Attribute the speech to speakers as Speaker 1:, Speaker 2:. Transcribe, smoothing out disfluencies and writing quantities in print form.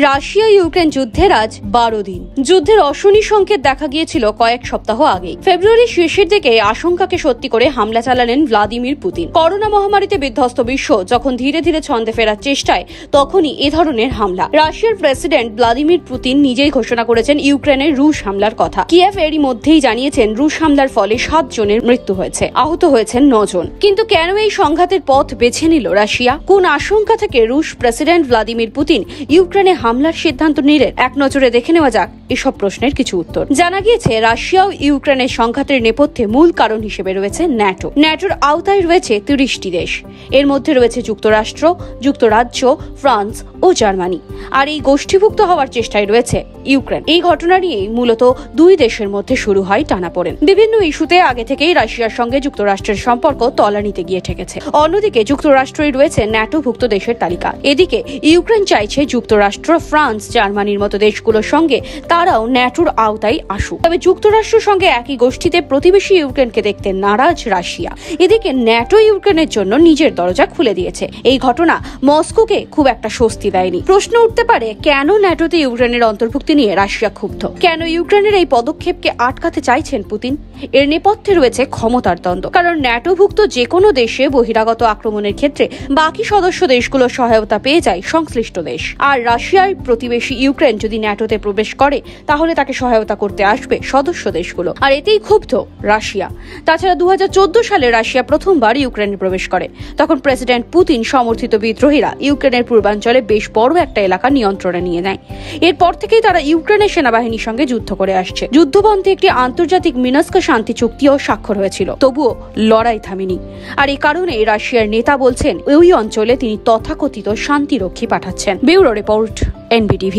Speaker 1: Russia Ukraine যুদ্ধের আজ 12 দিন। যুদ্ধের অশনি সংকেত দেখা গিয়েছিল কয়েক সপ্তাহ আগেই। ফেব্রুয়ারির শেষের দিকে আশঙ্কাকে সত্যি করে হামলা চালালেন ভ্লাদিমির পুতিন। করোনা মহামারীতে বিধ্বস্ত বিশ্ব যখন ধীরে ধীরে ছন্দে ফেরার চেষ্টায়, তখনই এ ধরনের হামলা। রাশিয়ার প্রেসিডেন্ট ভ্লাদিমির পুতিন নিজেই ঘোষণা করেছেন ইউক্রেনের রুশ হামলার কথা। কিয়েভ এরই মধ্যেই জানিয়েছেন রুশ হামলার ফলে 7 জনের মৃত্যু হয়েছে, আহত হয়েছেন 9 জন। কিন্তু কেন এই সংঘাতের পথ বেছে নিল রাশিয়া? কোন আশঙ্কা থেকে রুশ প্রেসিডেন্ট ভ্লাদিমির পুতিন ইউক্রেনে হামলার সিদ্ধান্ত নিলেন? এক নজরে দেখে নেওয়া যাক এসব প্রশ্নের কিছু উত্তর। জানা গিয়েছে রাশিয়া ও ইউক্রেনের সংঘাতের নেপথ্যে মূল কারণ হিসেবে রয়েছে ন্যাটো। ন্যাটোর আওতায় রয়েছে 30টি দেশ। এর মধ্যে রয়েছে যুক্তরাষ্ট্র, যুক্তরাজ্য, ফ্রান্স ও জার্মানি। আর এই গোষ্ঠীভুক্ত হওয়ার চেষ্টায় রয়েছে ইউক্রেন। এই ঘটনা নিয়েই মূলত দুই দেশের মধ্যে শুরু হয় টানাপোড়েন। বিভিন্ন ইস্যুতে আগে থেকেই রাশিয়ার সঙ্গে যুক্তরাষ্ট্রের সম্পর্ক তলানিতে গিয়ে ঠেকেছে। অন্যদিকে যুক্তরাষ্ট্রই রয়েছে ন্যাটোভুক্ত দেশের তালিকা। এদিকে ইউক্রেন চাইছে যুক্তরাষ্ট্র, ফ্রান্স, জার্মানির মতো দেশগুলোর সঙ্গে তারাও ন্যাটোর আওতায় আসুক। তবে যুক্তরাষ্ট্রের সঙ্গে একই গোষ্ঠীতে প্রতিবেশী ইউক্রেনকে দেখতে নারাজ রাশিয়া। এদিকে ন্যাটো ইউক্রেনের জন্য নিজের দরজা খুলে দিয়েছে। এই ঘটনা মস্কোকে খুব একটা স্বস্তি দেয়নি। প্রশ্ন উঠতে পারে, কেন ন্যাটোতে ইউক্রেনের অন্তর্ভুক্তি নিয়ে রাশিয়া ক্ষুব্ধ? কেন ইউক্রেনের এই পদক্ষেপকে আটকাতে চাইছেন পুতিন? এর নেপথ্যে রয়েছে ক্ষমতার দ্বন্দ্ব। কারণ ন্যাটোভুক্ত যে কোনো দেশে বহিরাগত আক্রমণের ক্ষেত্রে বাকি সদস্য দেশগুলোর সহায়তা পেয়ে যায় সংশ্লিষ্ট দেশ। আর রাশিয়ার প্রতিবেশী ইউক্রেন যদি ন্যাটোতে প্রবেশ করে, তাহলে তাকে সহায়তা করতে আসবে সদস্য দেশগুলো। আর এতেই ক্ষুব্ধ রাশিয়া। তাছাড়া 2014 সালে রাশিয়া প্রথমবার ইউক্রেনে প্রবেশ করে। তখন প্রেসিডেন্ট পুতিন সমর্থিত বিদ্রোহীরা ইউক্রেনের পূর্বাঞ্চলে বেশ বড় একটা এলাকা নিয়ন্ত্রণে নিয়ে নেয়। এরপর থেকেই তারা ইউক্রেনের সেনাবাহিনীর সঙ্গে যুদ্ধ করে আসছে। যুদ্ধবন্ধে একটি আন্তর্জাতিক মিনস্ক শান্তি চুক্তিও স্বাক্ষর হয়েছিল, তবুও লড়াই থামেনি। আর এই কারণে রাশিয়ার নেতা বলছেন ওই অঞ্চলে তিনি তথাকথিত শান্তিরক্ষী পাঠাচ্ছেন। Bureau report, NBTV।